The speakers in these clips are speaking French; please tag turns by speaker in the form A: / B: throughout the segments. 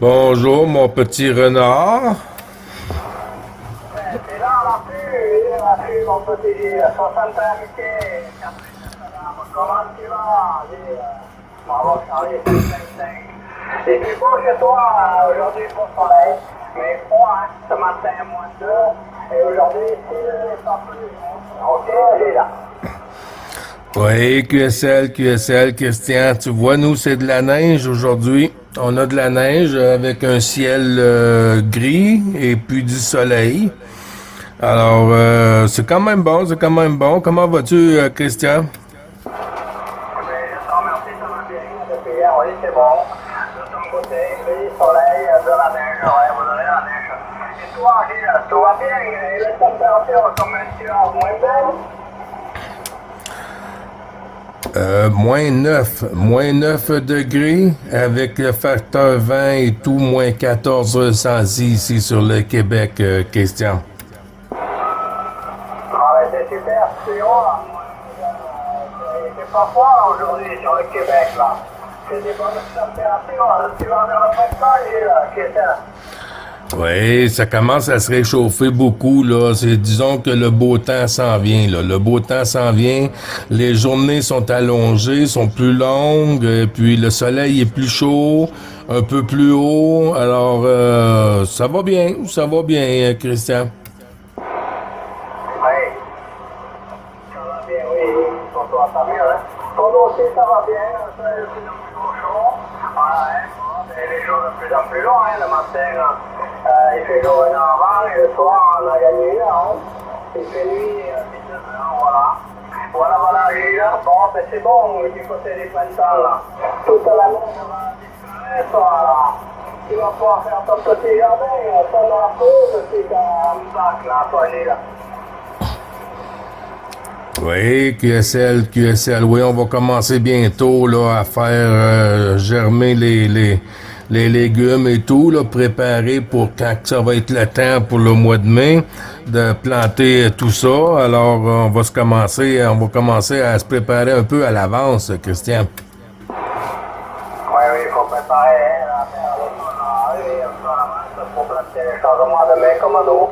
A: Bonjour, mon petit renard.
B: C'est là l'appui, mon petit 60 invités. Comment tu vas? Bravo, Charlie, 55. Et puis beau chez toi, aujourd'hui, beau soleil, mais froid, hein, ce matin, -2, et aujourd'hui, c'est pas plus. Ok, allez là.
A: Oui, QSL, Christian. Tu vois, nous, c'est de la neige aujourd'hui. On a de la neige avec un ciel gris et puis du soleil. Alors, c'est quand même bon, c'est quand même bon. Comment vas-tu, Christian?
B: Mais je te remercie, ça va bien. Depuis hier, oui, c'est bon. De ton côté, gris, soleil, de la neige, ouais, vous avez la neige. Et toi, Gilles, tout va bien? Et les températures, comment tu as? Moins belle?
A: Moins 9 degrés avec le facteur 20 et tout, moins 14 ici sur le Québec, Christian.
B: Ah, ouais, c'est super, c'est haut, là. C'est pas froid aujourd'hui sur le Québec, là. C'est des bonnes températures. Tu vas vers le printemps, Gilles, qui est ça?
A: Oui, ça commence à se réchauffer beaucoup, là. Disons que le beau temps s'en vient, là. Le beau temps s'en vient. Les journées sont allongées, sont plus longues, et puis le soleil est plus chaud, un peu plus haut. Alors, ça va bien, Christian.
B: Oui, ça va bien, oui. Pour toi, ça va bien, hein? Pour nous aussi, ça va bien. C'est de plus en plus chaud. Voilà, hein? Et les jours de plus en plus longs, hein? Le matin, il fait jour avant, et le soir, on a gagné une heure. Il fait nuit, 19h, voilà. Voilà, Gilles. Bon, ben c'est bon, du côté des printemps, là. Toute la neige va disparaître, voilà. Tu vas pouvoir faire ton petit jardin, pendant la pause, c'est un bac, là, toi, Gilles.
A: Oui, QSL, oui, on va commencer bientôt là, à faire germer les légumes et tout, là, préparer pour quand ça va être le temps pour le mois de mai de planter tout ça. Alors, on va commencer à se préparer un peu à l'avance, Christian.
B: Oui, il faut préparer la terre, oui, un peu à l'avance pour planter les choses au mois de mai comme nous.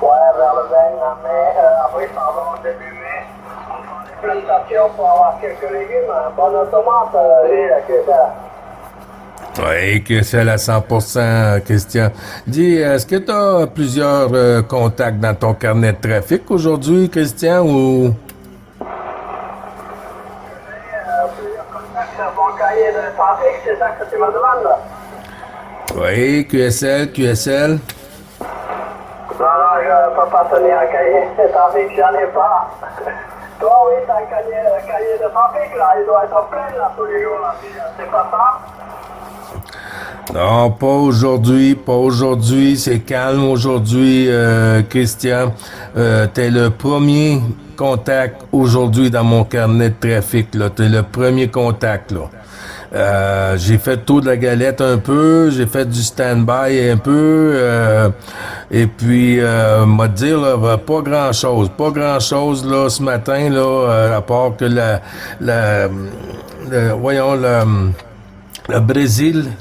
B: Ouais, vers le 20 mai, avril, pardon, début mai. On fera des plantations pour avoir quelques légumes. Bonne tomate, Gilles, qui est ça.
A: Oui, QSL à 100%, Christian. Dis, est-ce que tu as plusieurs contacts dans ton carnet de trafic aujourd'hui, Christian, ou...
B: Plusieurs contacts sur mon cahier de trafic, c'est ça que tu me demandes?
A: Oui, QSL.
B: Non, je ne peux pas tenir un cahier de trafic, j'en ai pas. Toi, oui, t'as un cahier de trafic, là, il doit être plein, là, tous les jours, là, c'est pas ça?
A: Non, pas aujourd'hui, c'est calme aujourd'hui, Christian. T'es le premier contact aujourd'hui dans mon carnet de trafic, là. T'es le premier contact, là. J'ai fait le tour de la galette un peu, j'ai fait du stand-by un peu, et puis, m'a dire, là, pas grand-chose, là, ce matin, là, à part que le Brésil,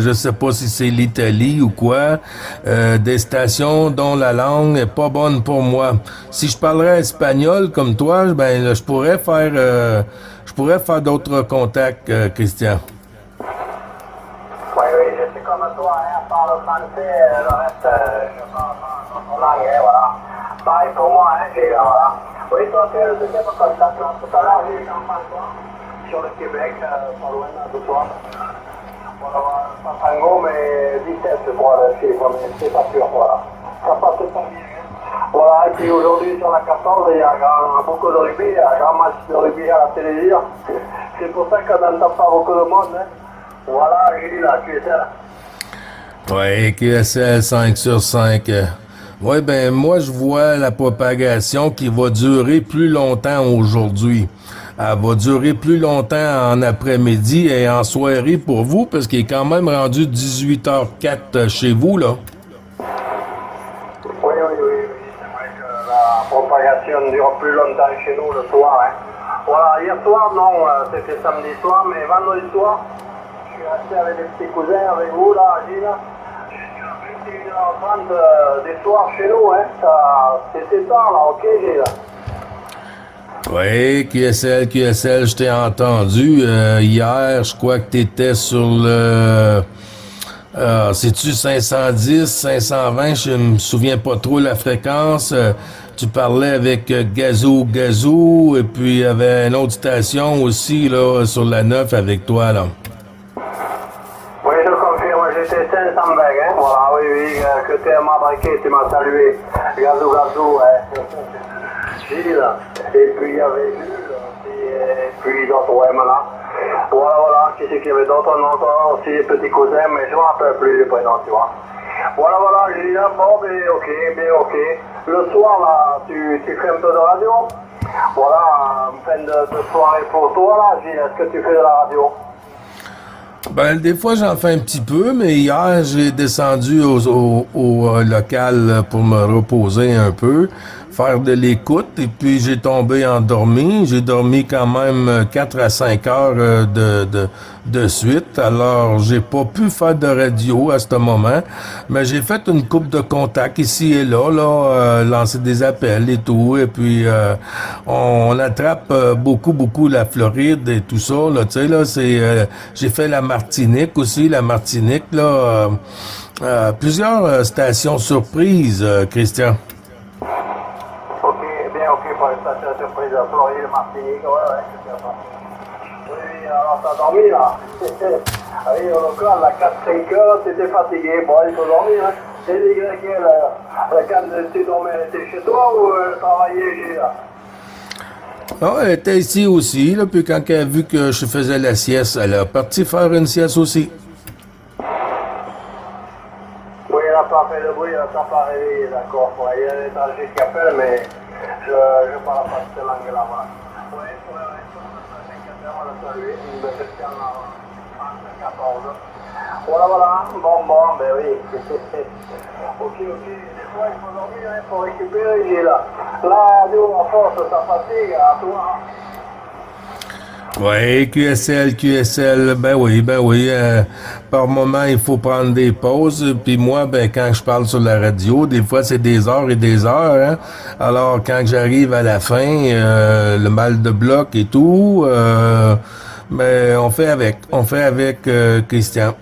A: je sais pas si c'est l'Italie ou quoi, des stations dont la langue est pas bonne pour moi. Si je parlerais espagnol comme toi, ben là, je pourrais faire d'autres contacts, Christian.
B: Oui, je suis comme toi, hein, par le français, le reste, je parle en langue, hein, voilà. Pareil pour moi, hein, voilà. Oui, toi, tu es le deuxième contact, là. Tout à l'heure, j'ai eu Jean-François, sur le Québec, pas loin de toi. Voilà, pas Tango, mais 17, je crois, le chiffre, mais c'est pas sûr, voilà. Ça passe pas bien, hein. Voilà, et puis aujourd'hui, sur la 14, il y a beaucoup de rugby, il y a un grand match de rugby à la télévision. C'est pour ça qu'on n'entend pas beaucoup de monde, hein. Voilà, Gilles, là, tu es là.
A: Ouais, QSL 5 sur 5. Ouais, ben moi je vois la propagation qui va durer plus longtemps aujourd'hui. Elle va durer plus longtemps en après-midi et en soirée pour vous, parce qu'il est quand même rendu 18h04 chez vous, là.
B: Oui, c'est vrai que la propagation dure plus longtemps chez nous le soir, hein. Voilà, hier soir, non, c'était samedi soir, mais vendredi soir, suis resté avec des petits cousins avec vous, là, Gilles. Jusqu'à 21h30 des soirs chez nous, hein. C'était tard, là, ok, Gilles?
A: Oui, QSL, je t'ai entendu. Hier, je crois que tu étais sur le... c'est-tu 510, 520? Je me souviens pas trop la fréquence. Tu parlais avec Gazou, et puis il y avait une autre station aussi, là, sur la 9 avec toi, là.
B: Oui, je confirme, j'étais 500 bagues, hein. Voilà, oui, que tu m'as braqué, tu m'as salué. Gazou, ouais. Gilles, et puis il y avait Jules, et puis d'autres, ouais, voilà. Voilà, qui c'est qu'il y avait d'autres noms, aussi des petits cousins, mais je ne me rappelle plus les prénoms, tu vois. Voilà, Gilles, bon, bien ok. Le soir, là, tu fais un peu de radio. Voilà, en fin de soirée pour toi, là, Gilles, est-ce que tu fais de la radio?
A: Ben, des fois, j'en fais un petit peu, mais hier, j'ai descendu au local pour me reposer un peu, faire de l'écoute, et puis j'ai tombé endormi. J'ai dormi quand même 4 à 5 heures de suite, alors j'ai pas pu faire de radio à ce moment, mais j'ai fait une coupe de contacts ici et là, lancer des appels et tout, et puis on attrape beaucoup la Floride et tout ça, là, tu sais, là, j'ai fait la Martinique aussi, là, plusieurs stations surprises, Christian.
B: Ok, pour les stations surprises à Floride, Martinique, ouais, c'est ça. Oui, alors t'as dormi là? Oui, au local, à 4-5 heures, t'étais fatigué, bon, il faut dormir, hein. T'es dégrégé, là, quand tu dormais, t'étais chez toi ou travaillais chez là?
A: Ah, elle était ici aussi, là, puis quand elle a vu que je faisais la sieste, elle a parti faire une sieste aussi.
B: Oui, elle n'a pas fait de bruit, elle n'a pas réveillé, d'accord. Ouais, il y a un étranger qui appelle, mais je parle pas cette langue-là, voilà. Oui, on l'a salué, une belle Christiane en 14. Voilà, bon, ben oui. Ok, des fois il faut dormir, il faut récupérer, il est là. Là, nous, en force, ça fatigue à toi.
A: Oui, QSL, ben oui, par moment, il faut prendre des pauses, puis moi, ben, quand je parle sur la radio, des fois, c'est des heures et des heures, hein. Alors, quand j'arrive à la fin, le mal de bloc et tout, ben, on fait avec, Christian.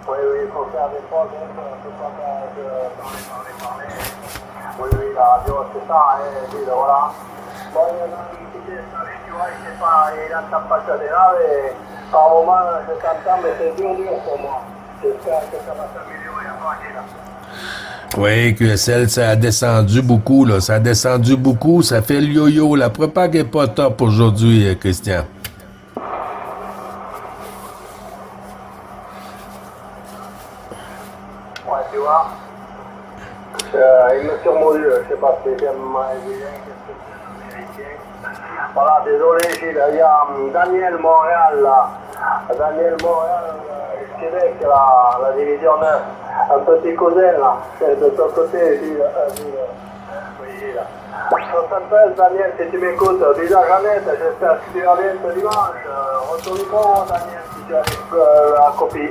B: Oui, il faut faire des pauses, hein, on peut pas parler. Oui, la radio, c'est ça, hein, voilà. Bon, il y en a qui t'est installé, tu vois, il n'entend pas ça des naves, et par moment, je t'entends, mais c'est dur pour moi. J'espère que ça va s'améliorer à partir là.
A: Oui, QSL, ça a descendu beaucoup, là. Ça fait le yo-yo. La propague est pas top aujourd'hui, Christian.
B: Ouais, tu vois. Il me surmodule, je sais pas si j'aime américain, qu'est-ce que c'est américain. Voilà, désolé Gilles, il y a Daniel Montréal là. Daniel Montréal, Québec, la division 9. Un petit cousin là, c'est de ton côté, Gilles. Oui, Gilles. 73, Daniel, si tu m'écoutes, dis à Jeannette, j'espère que tu vas bien ce dimanche. Retourne-moi, Daniel, si tu as la copie.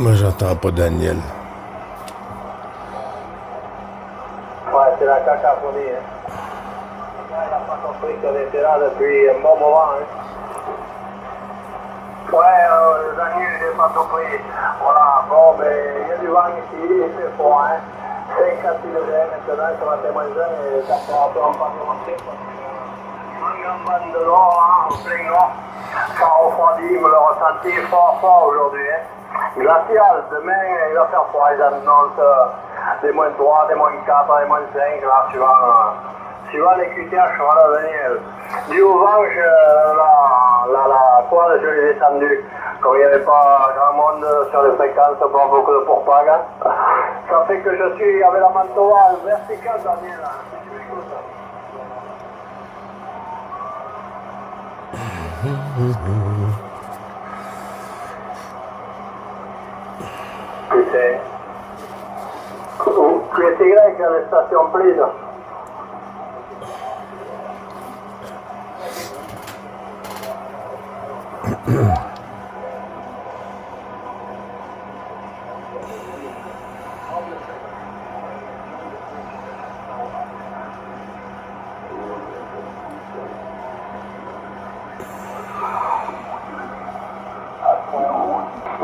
A: Moi, j'entends pas Daniel.
B: Ouais, c'est la cacophonie, hein. Il n'a pas compris qu'elle était là depuis un bon moment, hein. Ouais, Daniel, j'ai pas compris. Voilà, bon, mais il y a du vent ici, il fait froid, hein. 50 degrés maintenant, ça va être moins jeune et ça pourra pas remonter parce que un grand bande de l'eau, hein, en plein nord. Ça refroidit, me le ressenti fort aujourd'hui, hein. Glacial, demain il va faire froid, ils annoncent des moins 3, des moins 4, des moins 5, là tu vas suivant les QTH, voilà Daniel. Du Auvange, la quad, je l'ai descendu. Comme il n'y avait pas grand monde sur les fréquences, pas beaucoup de pourpague. Ça fait que je suis avec la Mantova verticale, Daniel, si tu m'écoutes. QTY alle stations prises.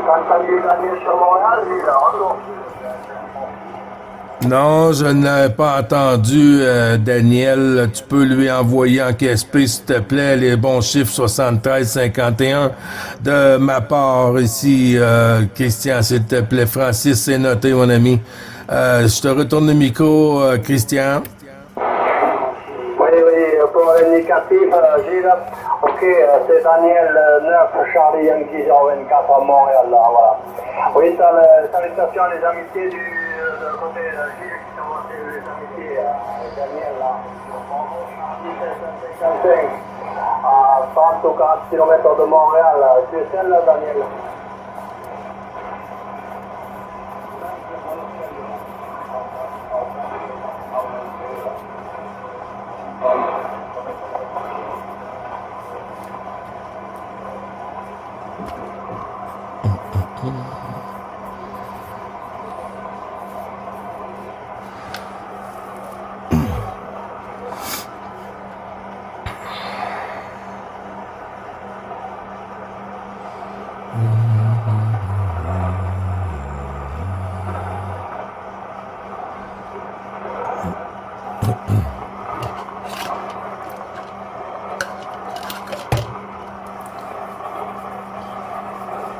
B: T'as entendu Daniel sur Montréal, lui, là, retour.
A: Non, je n'avais pas entendu, Daniel. Tu peux lui envoyer en KSP, s'il te plaît, les bons chiffres 73-51 de ma part ici, Christian, s'il te plaît. Francis, c'est noté, mon ami. Je te retourne le micro, Christian.
B: Oui, pour l'indicatif, Gilles, ok, c'est Daniel 9, Charlie Yankee 024 à Montréal, là, voilà. Oui, salutations à les amitiés de côté de Gilles qui sont montés, les amitiés Daniel, là. Charlie 555, à 30 ou 40 km de Montréal, tu es celle là, Daniel?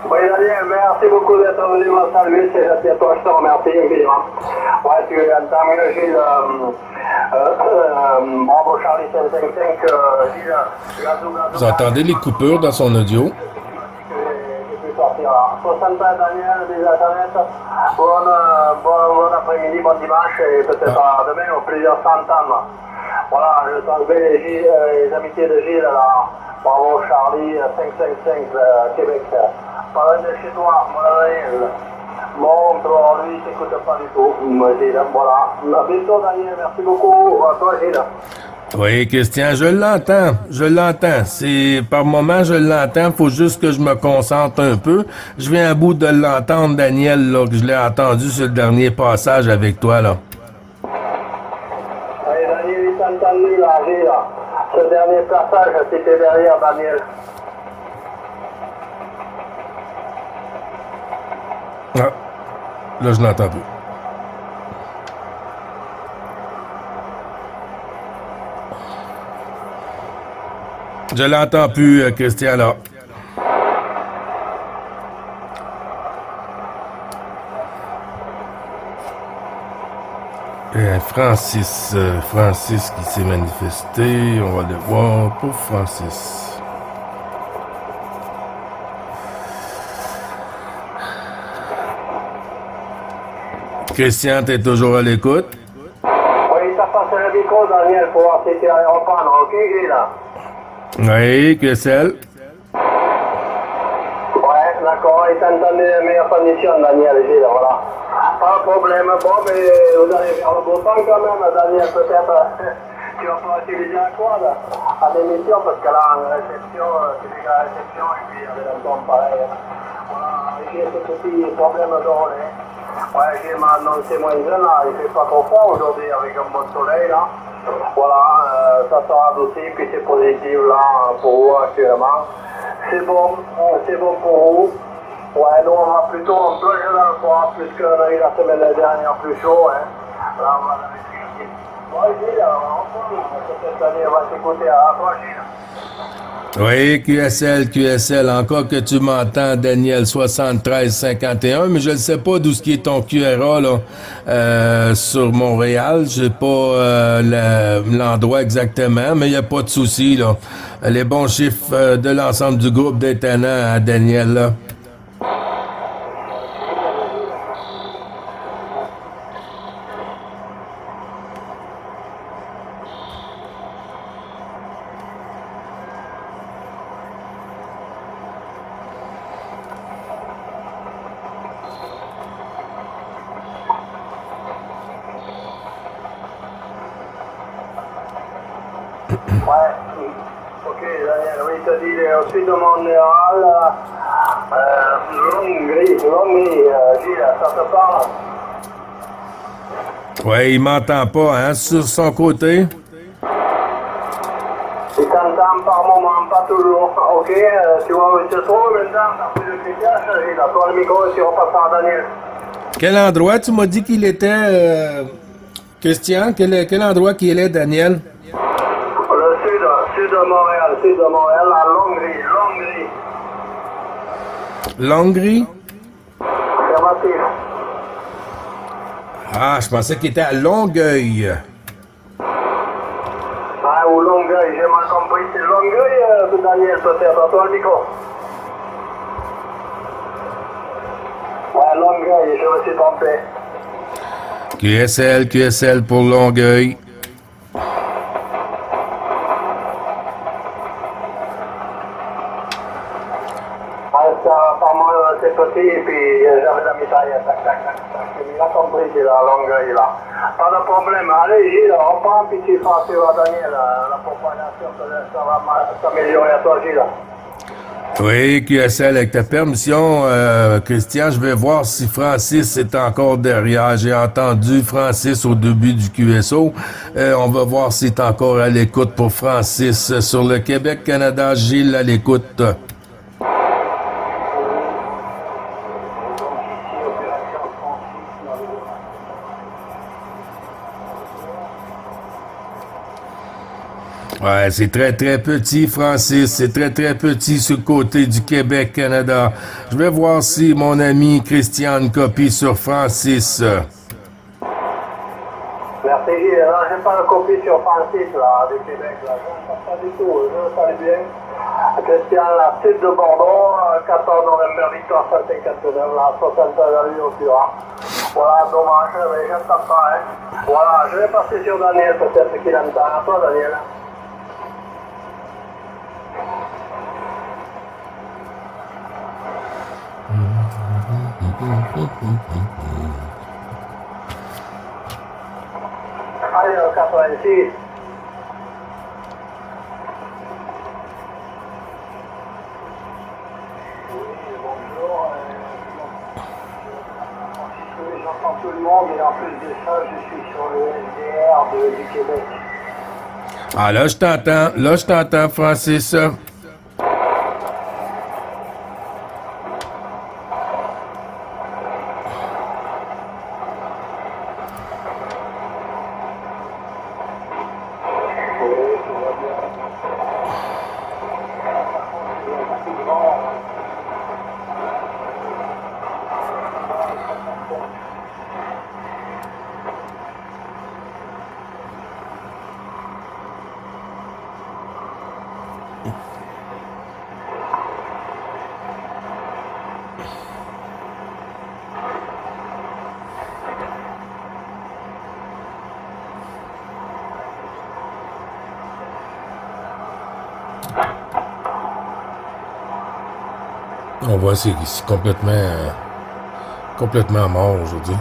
B: Oui, Daniel, merci beaucoup d'être venu me saluer, c'est gentil à toi, je te remercie infiniment. Ouais, tu entends mieux, Gilles, bravo Charlie 555, Gilles, gazou.
A: Vous entendez les coupures dans son audio?
B: J'ai pu sortir là. 60 ans, Daniel, des Internet. Bon après-midi, bon dimanche, et peut-être à demain, au plusieurs centaines. Voilà, je transmets les amitiés de Gilles, là. Bravo Charlie 555, Québec. Parle de chez toi, mon Daniel. Montre, lui, il t'écoute pas du tout. Gilles, voilà. À bientôt, Daniel, merci beaucoup. À toi, Gilles.
A: Oui, Christian, je l'entends. C'est, par moment, je l'entends. Faut juste que je me concentre un peu. Je viens à bout de l'entendre, Daniel, là, que je l'ai entendu sur le dernier passage avec toi, là.
B: Oui, Daniel, il t'a entendu, là, Gilles. Ce dernier passage, c'était derrière Daniel.
A: Ah, là, je l'entends plus. Je l'entends plus, Christian, là. Francis qui s'est manifesté. On va le voir pour Francis. Christian, t'es toujours à l'écoute?
B: Oui, t'as passé le micro, Daniel, pour voir si tu allais reprendre, ok, Gilles?
A: Oui, Christelle.
B: Ouais, d'accord, il t'a entendu les meilleures conditions, Daniel, Gilles, voilà. Pas de problème, bon, mais vous allez faire le beau temps quand même, Daniel, peut-être. Tu vas pas utiliser la quad à l'émission, parce que là, en réception, tu fais la réception, et puis avec un ton pareil. Voilà, j'ai ce petit problème de relais. Ouais, j'ai m'a annoncé moins jeune, là, il fait pas trop froid aujourd'hui avec un bon soleil, là. Voilà, ça sera adouci, puis c'est positif, là, pour vous actuellement. C'est bon pour vous. Ouais, nous on va plutôt en plonger dans le froid, plus qu'on a eu la semaine dernière plus chaud, hein. Là, on va la mettre. Bon, Gilles, on va cette année, on va s'écouter à toi, Gilles.
A: Oui, QSL, encore que tu m'entends, Daniel 7351, mais je ne sais pas d'où ce qui est ton QRA là, sur Montréal. J'ai pas l'endroit exactement, mais il n'y a pas de souci là. Les bons chiffres de l'ensemble du groupe des tenants à Daniel là.
B: Ouais. Ok, Daniel, oui, te dis au sud de Montréal, Longueuil, Gilles, ça te parle?
A: Oui, il m'entend pas, hein, sur son côté.
B: Il t'entend par moment, pas toujours. Ok, tu vois où il se trouve maintenant, t'as plus de critères, Gilles, à toi le micro, tu repasses à Daniel.
A: Quel endroit tu m'as dit qu'il était, Christian? Quel endroit qu'il est, Daniel?
B: Le sud de Montréal, à Longueuil.
A: Longry?
B: Affirmatif.
A: Ah, je pensais qu'il était à Longueuil.
B: Ah, ou Longueuil, j'ai mal compris. C'est Longueuil, Daniel, peut-être, à toi le micro. Ouais, Longueuil, je me suis trompé.
A: QSL pour Longueuil.
B: Apparemment, c'est petit, et puis j'avais la mitraille, tac. Il a compris, c'est la Longueuil, là. Pas de problème. Allez, Gilles, reprends, puis tu feras suivre à Daniel. La propagation, ça va s'améliorer à toi, Gilles.
A: Oui, QSL, avec ta permission, Christian, je vais voir si Francis est encore derrière. J'ai entendu Francis au début du QSO. On va voir s'il est encore à l'écoute pour Francis. Sur le Québec-Canada, Gilles à l'écoute. Ouais, c'est très petit, Francis. C'est très petit sur le côté du Québec-Canada. Je vais voir si mon ami Christian copie sur Francis.
B: Merci, Gilles. Non, j'ai pas de copie sur Francis, là, du Québec, là. Je ne sais pas du tout. Je le salue bien. Christian, la sud de Bordeaux, 14 novembre, victoire 159, la 60 au Turin. Voilà, dommage, mais je ne tape pas, hein. Voilà, je vais passer sur Daniel, peut-être qu'il entend. À toi, Daniel. Allez, 86. Bonjour. J'entends tout le monde et en plus de ça, je suis sur le SDR du Québec.
A: Ah, là, je t'entends, Francis. On voit, c'est complètement mort aujourd'hui.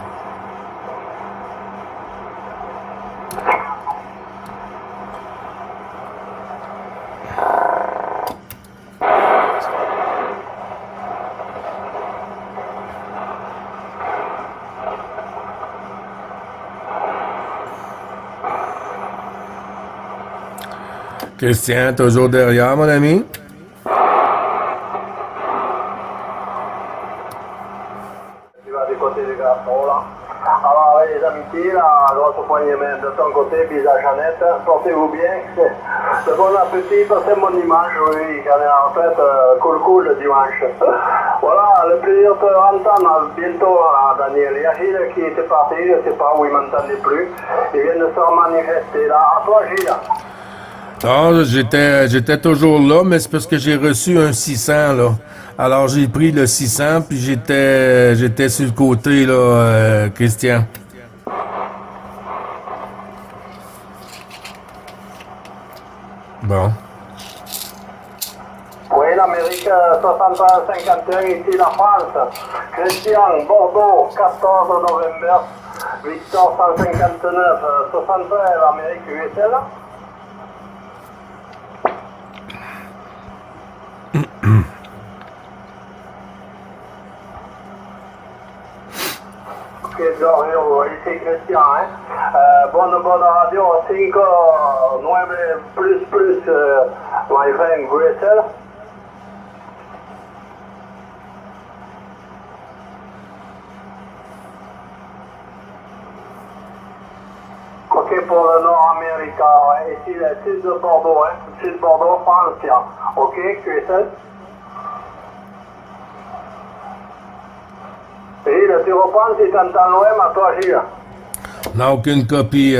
A: Christian, toujours derrière, mon ami?
B: Tu vas du côté du Grappon, là. Alors, les amitiés, là, à droite au poignet de ton côté, visage Jeannette, portez-vous bien. Le bon appétit, passez mon dimanche, oui, quand on est en retraite, cool le dimanche. Voilà, le plaisir de te entendre bientôt, Daniel. Il y a Gilles qui était parti, je ne sais pas où il m'entendait plus. Il vient de se manifester là. À toi, Gilles.
A: Non, j'étais toujours là, mais c'est parce que j'ai reçu un 600, là. Alors, j'ai pris le 600, puis j'étais sur le côté, là, Christian. Bon.
B: Oui, l'Amérique 61-51, ici la France. Christian, Bordeaux, 14 novembre. Victor 159, 63, l'Amérique USL. Ok, Giorgio, ici Christian, hein. Bonne radio, 5-9 plus, my friend, USL. Ok, pour le Nord-Américain, ouais. Ici le sud de Bordeaux, hein. Sud de Bordeaux, France, tiens. Ok, QSL. Gilles, tu reprends si tu entends l'OM à toi, Gilles.
A: Non, aucune copie,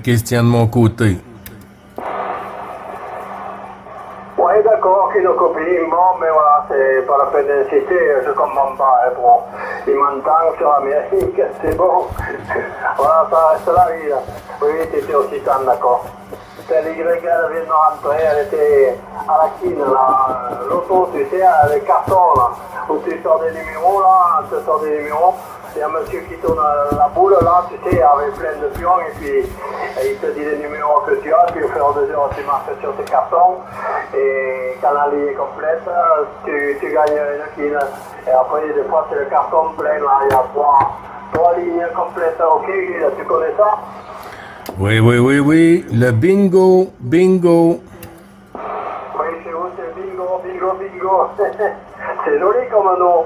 A: Christian, de mon côté.
B: Oui, d'accord, aucune copie. Bon, mais voilà, c'est pas la peine d'insister, je comprends pas. Hein, bon. Il m'entend sur l'Amérique, c'est bon. Voilà, ça reste là, Gilles. Oui, tu étais aussi temps, d'accord. C'était l'Y, elle vient de rentrer, elle était à la quine, là. L'auto, tu sais, les cartons, là, où tu sors des numéros, là, tu sors des numéros. Il y a un monsieur qui tourne la boule, là, tu sais, avec plein de pions, et puis il te dit les numéros que tu as, puis au fur et à mesure, tu marques sur tes cartons, et quand la ligne est complète, tu gagnes une quine. Et après, des fois, c'est le carton plein, là, il y a trois lignes complètes. Ok, Gilles, tu connais ça?
A: Oui. Le bingo.
B: Oui, chez vous, c'est bingo. C'est joli comme nom.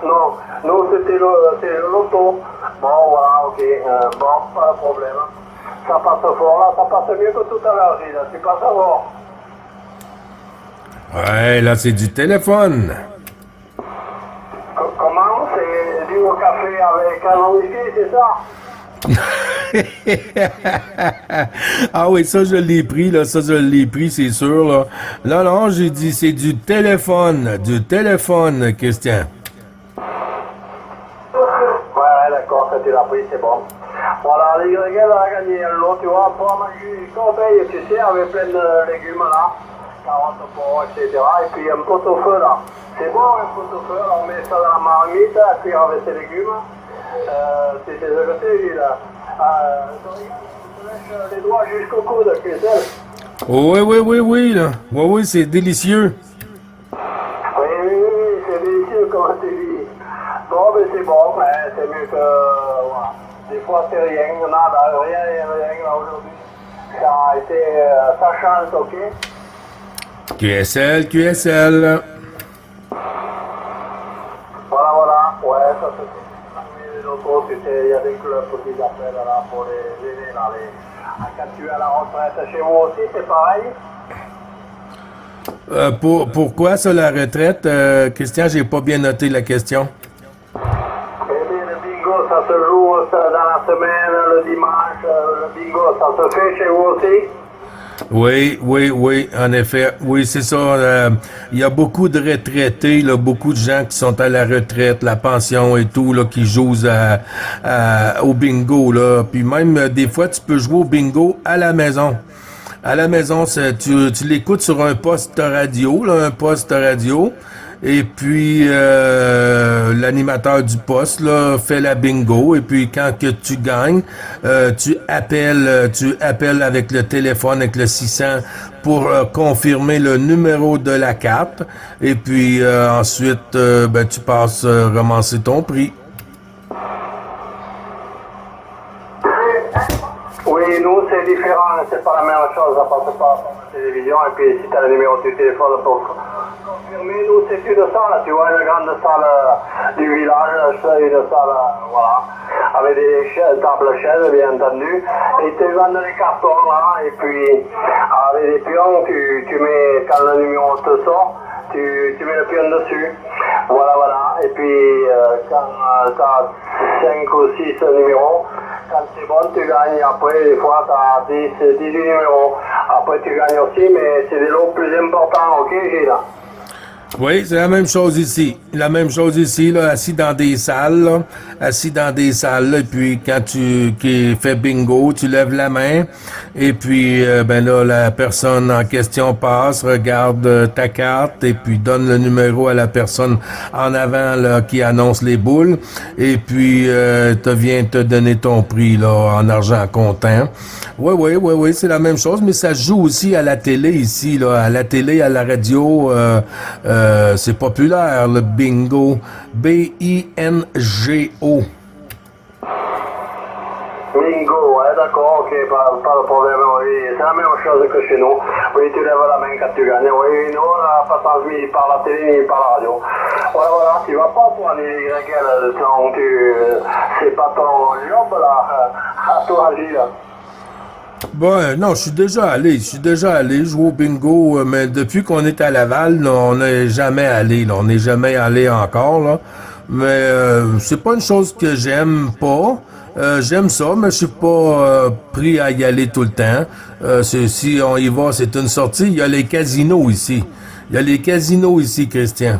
B: Non, nous, c'est le loto. Bon, voilà, ok. Bon, pas de problème. Ça passe fort, là. Ça passe mieux que tout à l'heure, Gilles. Tu passes fort.
A: Ouais, là, c'est du téléphone.
B: Comment? C'est du café avec un whisky, c'est ça?
A: Ah oui, ça je l'ai pris, là, c'est sûr, là. Non, j'ai dit c'est du téléphone, Christian.
B: Ouais, d'accord, ça tu l'as pris, c'est bon. Voilà, les Grecs, elle a gagné un lot, tu vois, pour manger une corbeille, tu sais, avec plein de légumes là, carottes, poires, etc. Et puis un pot-au-feu là. C'est bon, un pot-au-feu, on met ça dans la marmite, à cuire avec ses légumes. C'est des côtés, là. Tu lèches les doigts jusqu'au coude, Christelle.
A: Oui, là. Oui, c'est délicieux.
B: Oui, c'est délicieux, comme tu dis. Bon, mais c'est bon, c'est mieux que... voilà. Des fois, c'est rien, rien là, aujourd'hui. Ça a été sa chance, ok?
A: QSL.
B: Voilà, ouais, ça c'est... Tu sais, il y a des clubs qui appellent là pour les aînés, là, quand tu es à la retraite. Chez vous aussi, c'est pareil?
A: Pourquoi ça, la retraite? Christian, j'ai pas bien noté la question.
B: Eh bien, le bingo, ça se joue dans la semaine, le dimanche, le bingo, ça se fait chez vous aussi?
A: Oui, en effet. Oui, c'est ça. Il y a beaucoup de retraités, là, beaucoup de gens qui sont à la retraite, la pension et tout, là, qui jouent au bingo, là. Puis même, des fois, tu peux jouer au bingo à la maison. À la maison, tu l'écoutes sur un poste radio, et puis l'animateur du poste là fait la bingo, et puis quand que tu gagnes, tu appelles avec le téléphone, avec le 600 pour confirmer le numéro de la carte, et puis ensuite tu passes ramasser ton prix.
B: Oui, nous c'est différent, c'est pas la même chose, ça passe pas par la télévision, et puis si tu as le numéro du téléphone pour fermé, nous c'est une salle, tu vois, une grande salle du village, c'est une salle, voilà, avec des tables chaises, bien entendu, et tu vends des cartons là, et puis avec des pions, tu mets, quand le numéro te sort, tu mets le pion dessus, voilà, et puis quand tu as 5 ou 6 numéros, quand c'est bon, tu gagnes, après, des fois, tu as 18 numéros, après tu gagnes aussi, mais c'est des lots plus importants, ok, Gilles?
A: Oui, c'est la même chose ici. La même chose ici, là, assis dans des salles, là, là, et puis quand qui fait bingo, tu lèves la main, et puis ben là, la personne en question passe, regarde ta carte, et puis donne le numéro à la personne en avant là qui annonce les boules, et puis vient te donner ton prix là en argent comptant. Oui, c'est la même chose, mais ça se joue aussi à la télé ici, là, à la télé, à la radio. C'est populaire, le bingo. B-I-N-G-O.
B: Bingo, ouais, d'accord, ok, pas de problème, oui, c'est la même chose que chez nous. Oui, tu lèves la main quand tu gagnes. Oui, nous, on n'a pas transmis par la télé ni par la radio. Voilà, tu vas pas pour aller régler, c'est pas ton job, là, à toi, Gilles.
A: Bon, non, je suis déjà allé jouer au bingo, mais depuis qu'on est à Laval, là, on n'est jamais allé, là, on n'est jamais allé encore, là. Mais c'est pas une chose que j'aime pas. J'aime ça, mais je suis pas pris à y aller tout le temps. Si on y va, c'est une sortie. Il y a les casinos ici. Christian.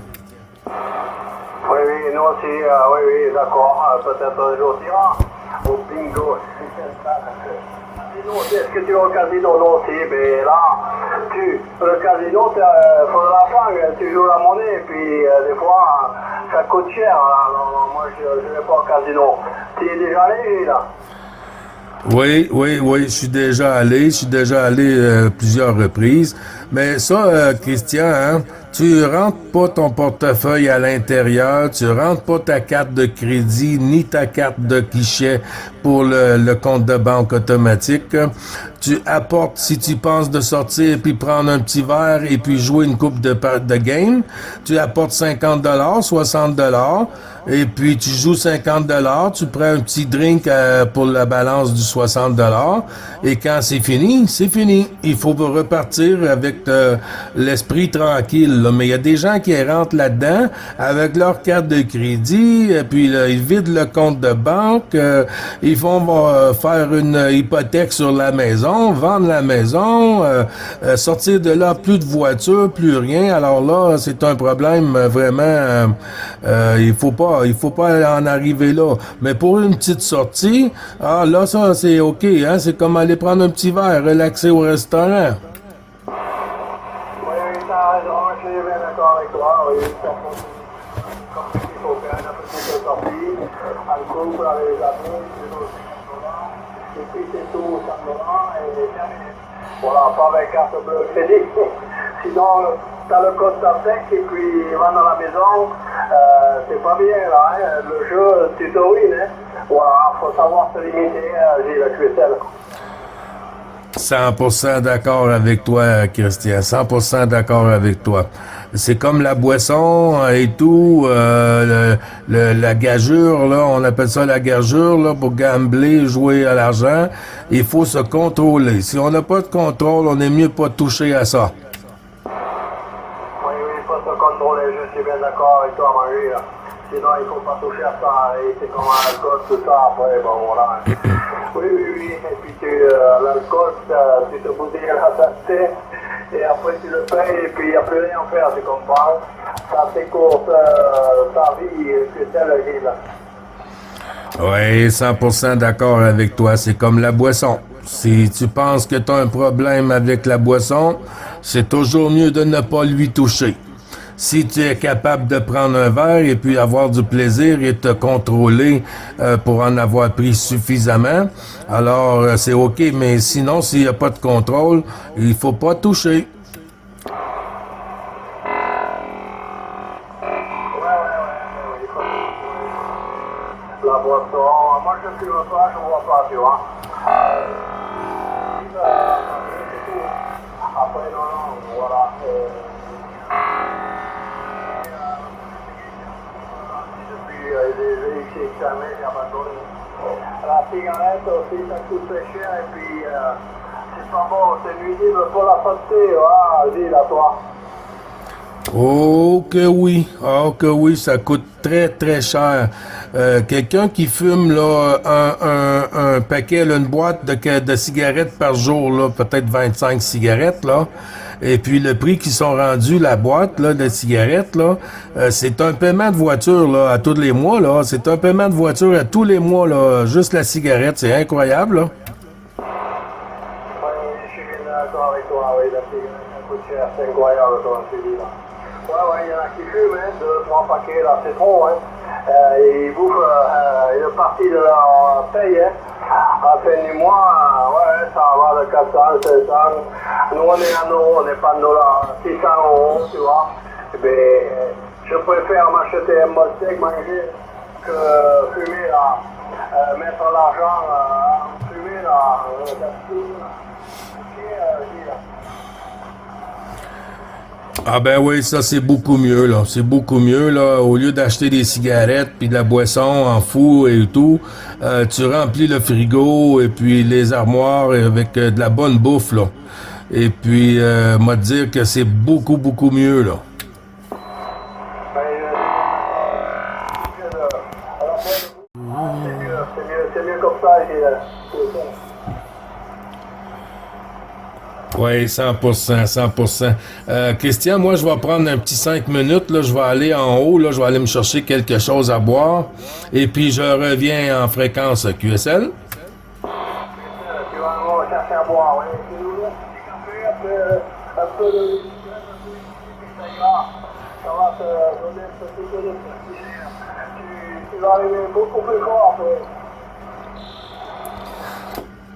B: Oui, nous aussi, oui, d'accord. Peut-être un jour tu iras au bingo. Est-ce que tu vas au casino? Non, aussi, mais là, le casino, il faut de l'argent, tu joues la monnaie, et puis des fois, ça coûte cher. Alors, moi, je ne vais pas au casino. Tu y es déjà allé, là?
A: Oui, je suis déjà allé plusieurs reprises. Mais ça, Christian, hein, tu rentres pas ton portefeuille à l'intérieur, tu rentres pas ta carte de crédit ni ta carte de guichet pour le compte de banque automatique. Tu apportes, si tu penses de sortir puis prendre un petit verre et puis jouer une coupe de game, tu apportes $50, $60, et puis tu joues $50, tu prends un petit drink pour la balance du $60, et quand c'est fini, c'est fini. Il faut repartir avec l'esprit tranquille, là. Mais il y a des gens qui rentrent là-dedans avec leur carte de crédit, et puis là, ils vident le compte de banque, ils font faire une hypothèque sur la maison, vendre la maison, sortir de là, plus de voiture, plus rien. Alors là, c'est un problème vraiment. Il faut pas en arriver là. Mais pour une petite sortie, là, ça, c'est OK, hein. C'est comme aller prendre un petit verre, relaxer au restaurant.
B: Oui, t'as raison, je suis bien d'accord avec toi. Oui, comme il faut faire une petite sortie, en couple avec les amis, et puis c'est tout, $100 et terminé. Voilà, pas avec carte bleue crédit. Sinon, t'as le code sec et puis ils vont dans la maison, c'est pas bien là, hein. Le jeu, tu te ruines, hein. Voilà, faut savoir se limiter, Gilles, tu es seul.
A: 100% d'accord avec toi, Christian. 100% d'accord avec toi. C'est comme la boisson et tout, la gageure, là, on appelle ça la gageure, là, pour gambler, jouer à l'argent. Il faut se contrôler. Si on n'a pas de contrôle, on est mieux pas toucher à ça.
B: Oui, il faut se contrôler, je suis bien d'accord avec toi, Marie. Sinon, il faut pas toucher à ça. Et c'est comme l'alcool, tout ça, après, bon, voilà. Oui. Et puis, l'alcool, tu te bousilles la santé. Et après, tu le payes, et puis il n'y a plus rien à faire, tu comprends? Ça t'écourte ta vie, c'est celle, Gilles.
A: Oui, 100% d'accord avec toi. C'est comme la boisson. Si tu penses que tu as un problème avec la boisson, c'est toujours mieux de ne pas lui toucher. Si tu es capable de prendre un verre et puis avoir du plaisir et te contrôler pour en avoir pris suffisamment, alors c'est OK. Mais sinon, s'il n'y a pas de contrôle, il faut pas toucher.
B: La boisson, moi je ne fume pas, je ne vois pas, tu vois. Après, non, voilà. des véhicules jamais abandonnés. La cigarette aussi, ça coûte très cher et puis c'est pas bon, c'est nuisible pour la santé, voilà, dis-le à toi.
A: Oh que oui, ça coûte très très cher. Quelqu'un qui fume là un paquet, là, une boîte de cigarettes par jour, là, peut-être 25 cigarettes, là. Et puis le prix qu'ils sont rendus, la boîte là, de cigarettes, là, c'est un paiement de voiture là, à tous les mois. Là. C'est un paiement de voiture à tous les mois, là, juste la cigarette, c'est incroyable. Là.
B: Oui, je suis bien d'accord avec toi, oui, la cigarette, ça coûte cher, c'est incroyable, toi, tu dis là. Ouais, il y en a qui fument, hein, 2-3 paquets, là, c'est trop, hein. Ils bouffent une partie de leur paye, hein. À la fin du mois, ouais, ça va de 400, 500. Nous, on est en euros, on n'est pas en dollars, 600 euros, tu vois. Mais je préfère m'acheter un bon steak, manger, que fumer, là, mettre l'argent en fumer, là,
A: Ah ben oui, ça c'est beaucoup mieux là. C'est beaucoup mieux là. Au lieu d'acheter des cigarettes puis de la boisson en fou et tout, tu remplis le frigo et puis les armoires avec de la bonne bouffe là. Et puis, m'a dire que c'est beaucoup mieux là.
B: C'est mieux comme ça.
A: Oui, 100%, 100%. Christian, moi, je vais prendre un petit 5 minutes, là, je vais aller en haut, là, je vais aller me chercher quelque chose à boire, et puis je reviens en fréquence QSL.
B: Tu vas chercher à boire, oui. Tu nous laisses un petit café, un peu de... Ça va te donner un petit peu de... Tu vas arriver beaucoup plus fort après.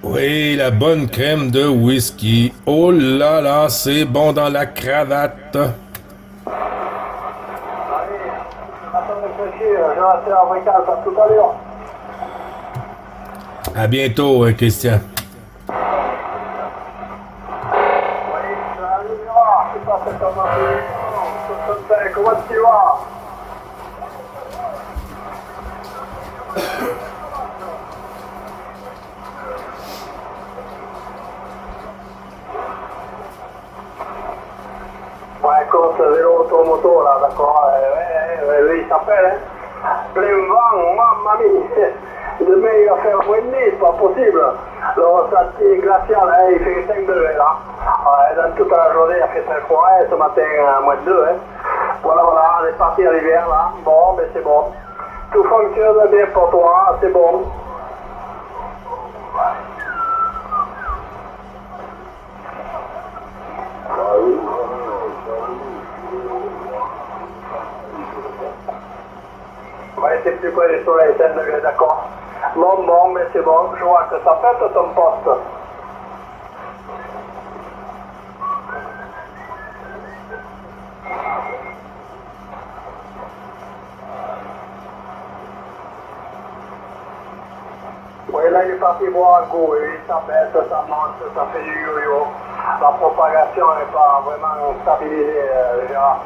A: Oui, la bonne crème de whisky. Oh là là, c'est bon dans la cravate.
B: Allez, je vais te réfléchir, je vais rester en fréquence à tout à l'heure.
A: À bientôt, Christian.
B: Oui, salut, c'est pas cette comment tu vas? Ouais, compte vélo automoto là, d'accord, lui il s'appelle, hein. Plein vent, mamma mia. Demain il va faire moins de 10, c'est pas possible. Le ressenti glacial, hein, il fait 5 degrés là. Dans toute la journée il a fait très froid, et ce matin moins de 2. Hein. Voilà, on est parti à l'hiver là. Bon, mais c'est bon. Tout fonctionne bien pour toi, c'est bon. Ouais, c'est plus près du soleil, 5 degrés, d'accord. Bon, mais c'est bon, je vois que ça pète ton poste. Oui, là il est parti boire un coup, oui, ça baisse, ça monte, ça fait du yo-yo. La propagation n'est pas vraiment stabilisée, déjà.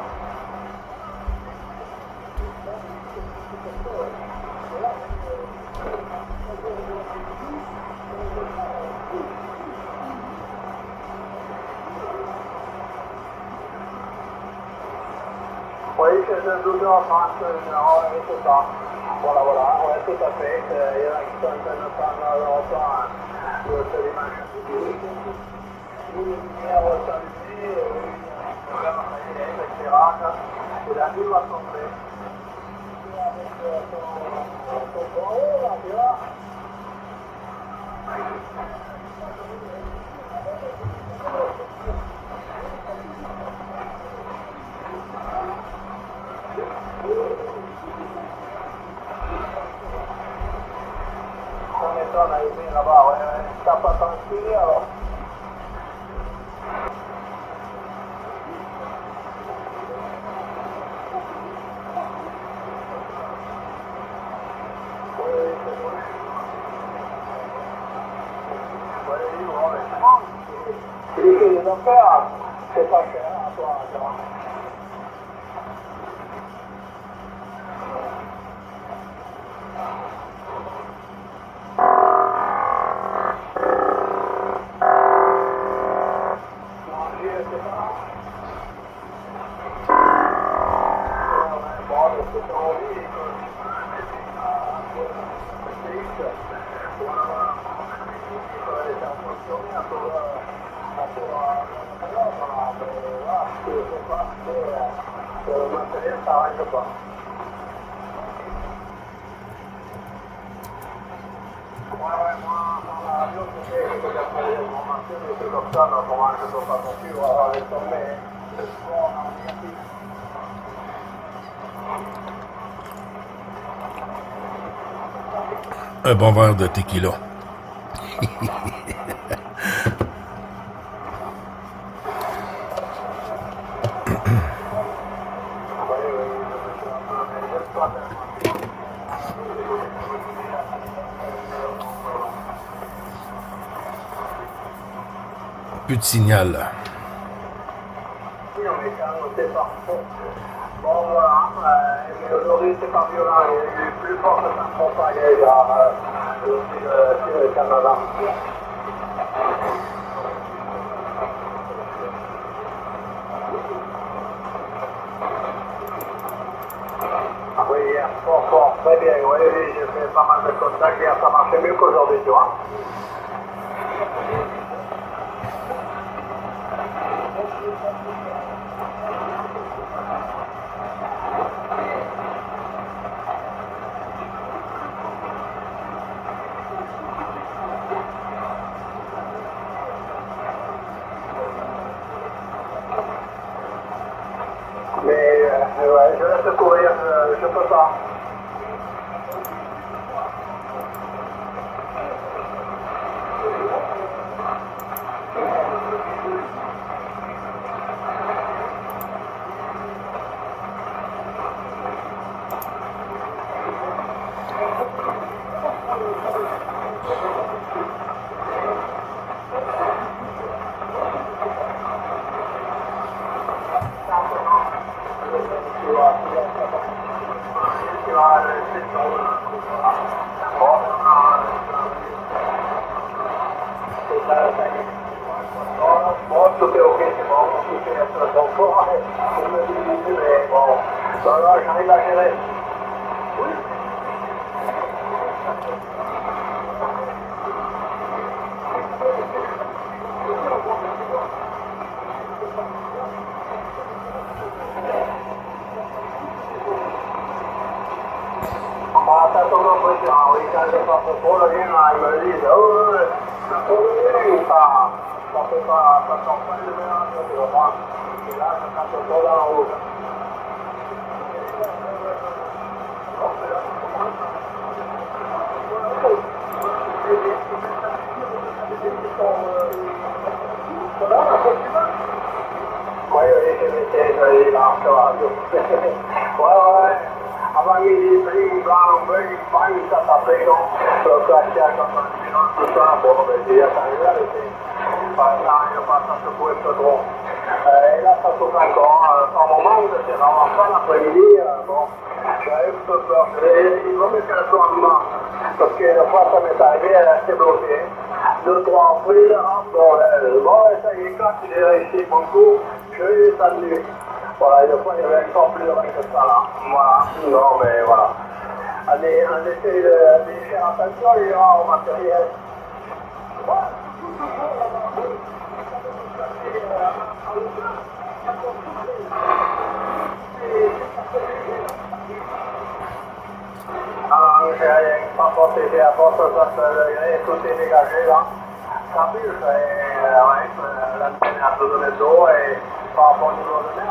B: Oui, c'est de 12h30, 1h, et tout ça. Voilà, ouais, tout à fait. Il y en a qui sont en train de prendre leur repas ce dimanche. Une lumière s'allumer, etc. Et la nuit va tomber. Avec ton bon, là, tu vois. On est arrivé là-bas, ouais, t'as pas transpiré alors. Oui, c'est bon. Oui, bon, mais c'est bon. Tu dis que les affaires, c'est pas cher à toi, tu vois.
A: Un bon verre de tequila. Plus de signal, là.
B: Bon, voilà, mais aujourd'hui c'est pas violent, il y a eu plus fort que ça ne prend pas, il y a eu sur le Canada. Oui, hier, fort, très bien, oui, j'ai fait pas mal de contacts, hier ça marchait mieux qu'aujourd'hui, tu vois. Mais ouais, je laisse courir, je peux pas. Bon, tout est ok, c'est bon, tout est bon fort, je me dis, mais bon, là, j'arrive à gérer. Ça tombe un peu dur, oui, quand je passe trop le bien, là, ils me disent, oh, ça tombe bien ou pas, ça fait pas, ça sort pas le mélange, tu comprends, et là, ça passe trop dans la route. Oui, j'ai mis là, ça va, ouais. Avant midi, blanc, beurre, pain, ça s'appelle, donc, le classique, comme un silence, tout ça, bon, ben, j'ai attendu là, par exemple, je passe à ce point peu trop. Et là, ça tourne encore, par moment, c'est vraiment pas l'après-midi, bon, j'avais un peu peur, il vaut mieux qu'elle soit en main, parce que la fois, ça m'est arrivé, elle restait bloquée. 2-3 reprises, bon, ça y est, quand j'ai réussi mon coup, je l'ai descendu. Voilà, une fois, il y avait encore plus de rien que ça là. Voilà, non, mais voilà. On essaie de faire attention, il y aura au matériel. Alors, j'ai rien, pas protéger à force de 60 degrés, tout est dégagé là. Ça bûche, et l'antenne a besoin d'eau et par rapport au niveau de mer,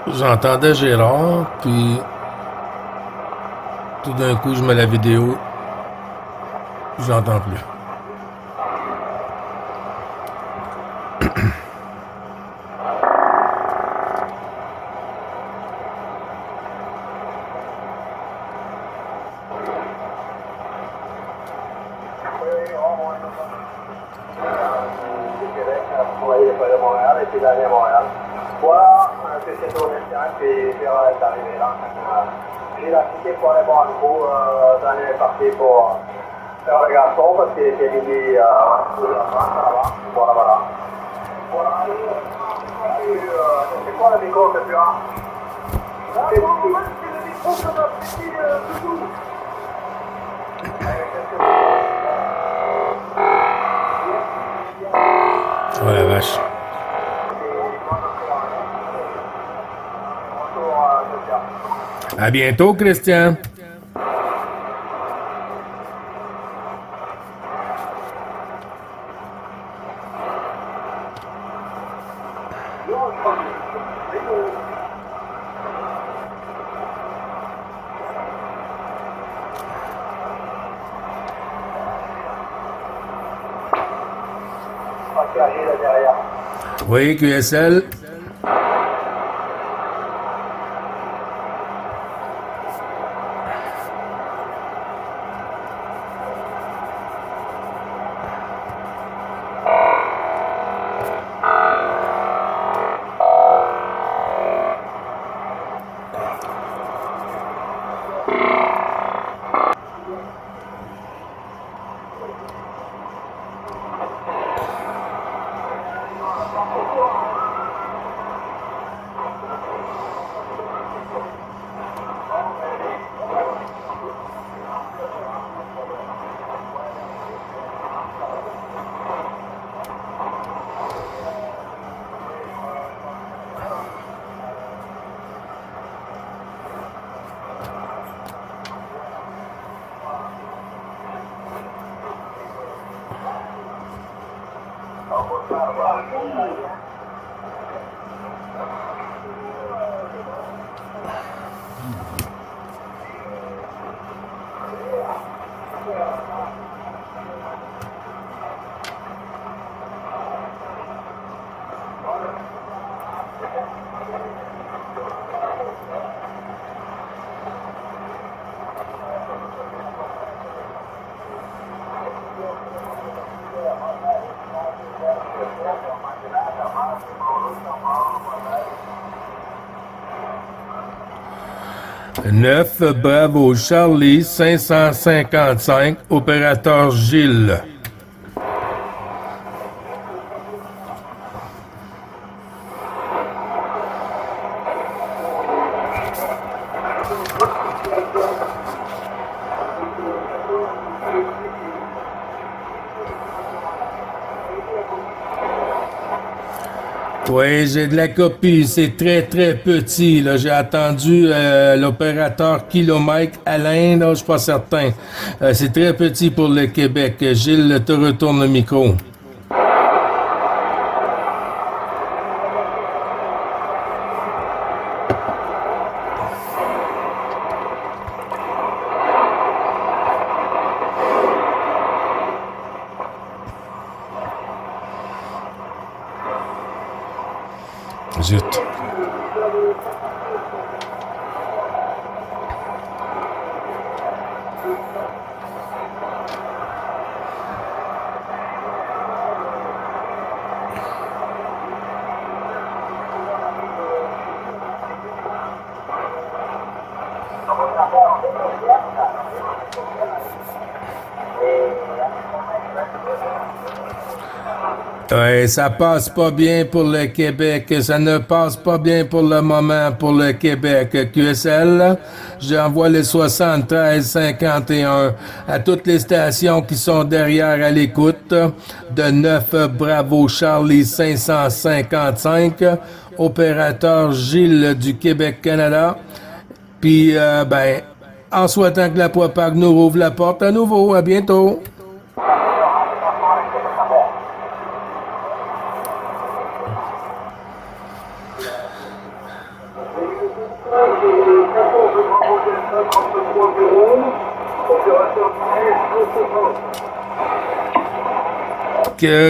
A: J'entendais Gérard, puis Tout d'un coup, je mets la vidéo. J'entends plus.
B: Voilà, c'est cette organisation qui est arrivé là. J'ai la cité pour aller boire un coup dans les parties pour faire le garçon parce qu'il était midi là-bas. Voilà. Voilà, c'est quoi le micro que tu as? C'est le micro que tu as petit tout.
A: Oh la vache. À bientôt, Christian. Oui, QSL. Neuf Bravo Charlie 555, opérateur Gilles. Oui, j'ai de la copie. C'est très, très petit. Là. J'ai attendu l'opérateur Kilomètre Alain. Là, je suis pas certain. C'est très petit pour le Québec. Gilles, te retourne le micro. Zut. Ouais, ça passe pas bien pour le Québec. Ça ne passe pas bien pour le moment pour le Québec. QSL, j'envoie les 73-51 à toutes les stations qui sont derrière à l'écoute de 9 Bravo Charlie 555, opérateur Gilles du Québec-Canada. Puis, en souhaitant que la propag nous rouvre la porte à nouveau. À bientôt.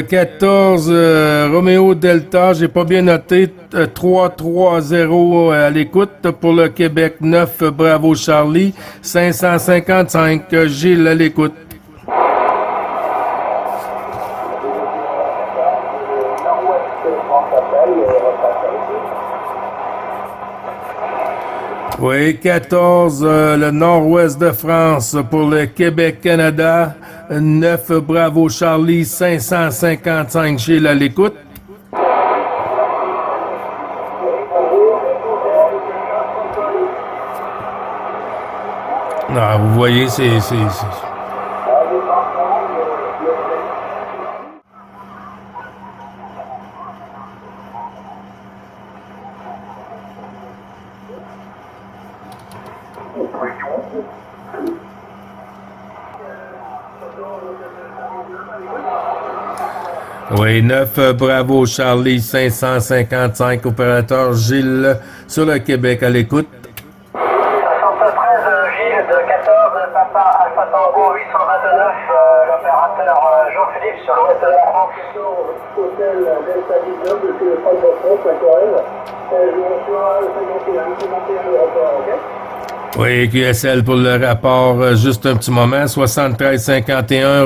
A: 14 Roméo Delta, j'ai pas bien noté, 330 à l'écoute pour le Québec 9 Bravo Charlie, 555 Gilles à l'écoute. Oui, 14 le nord-ouest de France pour le Québec-Canada, 9 Bravo Charlie, 555 Gilles à l'écoute. Ah, vous voyez, c'est... Oui, 9 Bravo Charlie, 555 opérateur Gilles sur le Québec à l'écoute.
B: 73 Gilles de 14 Papa Alpha Tango 829 l'opérateur Jean-Philippe sur l'ouest de la France. Hôtel Delta 19 depuis le Pôle de France, Saint-Corel. Je vous reçois le 51 le rapport, ok?
A: Oui, QSL pour le rapport, juste un petit moment, 7351,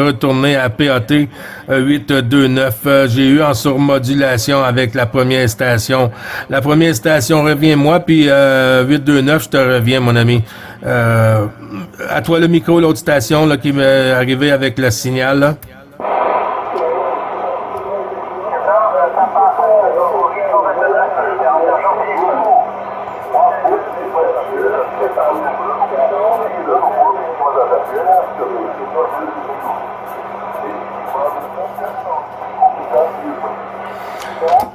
A: retourné à PAT 829. J'ai eu en surmodulation avec la première station. La première station, reviens-moi, puis 829, je te reviens, mon ami. À toi le micro, l'autre station là, qui m'est arrivée avec le signal, là.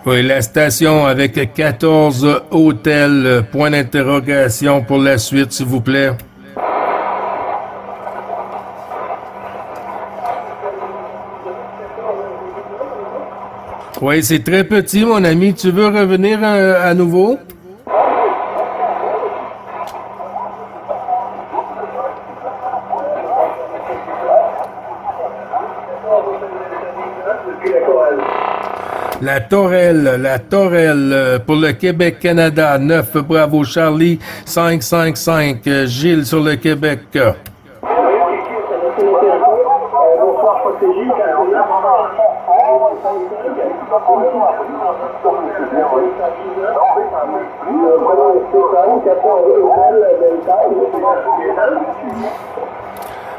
A: Oui, la station avec 14 hôtels, point d'interrogation pour la suite, s'il vous plaît. Oui, c'est très petit, mon ami. Tu veux revenir à nouveau? La Torelle, pour le Québec-Canada, 9 Bravo Charlie, 555 Gilles sur le Québec.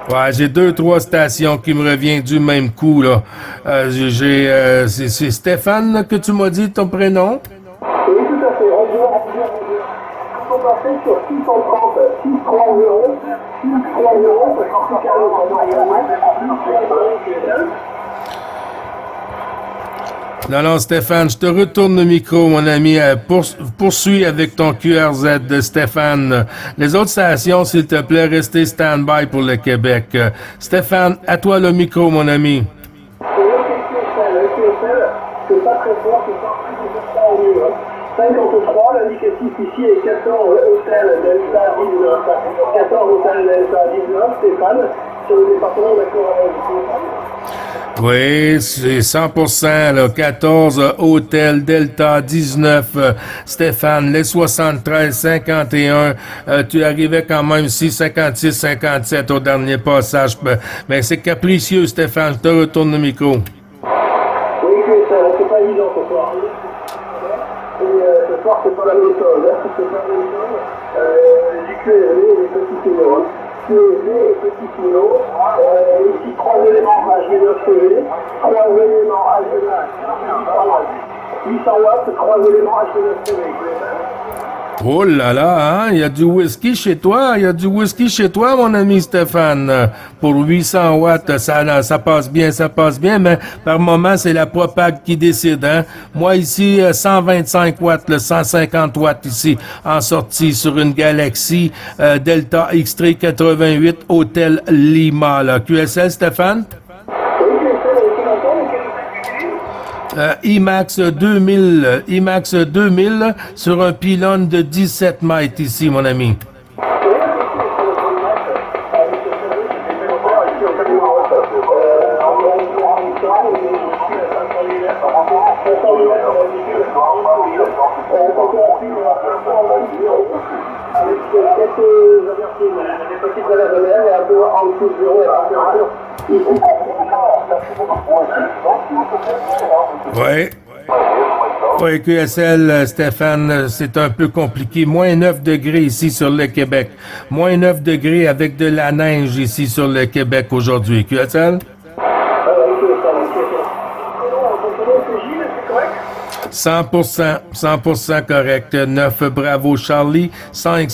A: Ouais, j'ai 2-3 stations qui me reviennent du même coup, là. C'est Stéphane là, que tu m'as dit ton prénom?
B: Oui, tout à fait. Il faut passer sur 630, 630, 630,
A: Non, Stéphane, je te retourne le micro, mon ami. Poursuis avec ton QRZ de Stéphane. Les autres stations, s'il te plaît, restez stand-by pour le Québec. Stéphane, à toi le micro, mon ami.
B: C'est pas très fort, c'est pas très au mieux. 53, l'indicatif ici est 14 hôtel Delta 19. 14 hôtel Delta 19, Stéphane, sur le département de la Corrèze.
A: Oui, c'est 100%, là, 14 hôtel Delta 19, Stéphane, les 73, 51, tu arrivais quand même 6, 56, 57 au dernier passage, mais c'est capricieux, Stéphane, je te retourne le micro.
B: Oui, c'est pas évident ce soir. Et ce soir, c'est pas la même chose, hein. C'est pas la même chose. Du QSV et des petits kilos. QSV et petits kilos. Ici, 3 éléments H9CV, 3 éléments H9, 800 watts, 3 éléments H9CV.
A: Oh là là, hein? Il y a du whisky chez toi, mon ami Stéphane. Pour 800 watts, ça passe bien, mais par moment, c'est la propague qui décide, hein? Moi, ici, 125 watts, le 150 watts ici, en sortie sur une Galaxy Delta X3 88 Hôtel Lima, là. QSL, Stéphane? IMAX 2000 sur un pylône de 17 mètres ici, mon ami.
B: Oui, avec quelques avertissements, des petites alertes et un peu en dessous de 0 et la température.
A: Oui. Oui, QSL, Stéphane, c'est un peu compliqué. Moins 9 degrés ici sur le Québec. Moins 9 degrés avec de la neige ici sur le Québec aujourd'hui. QSL? 100% correct. 9, bravo Charlie. 5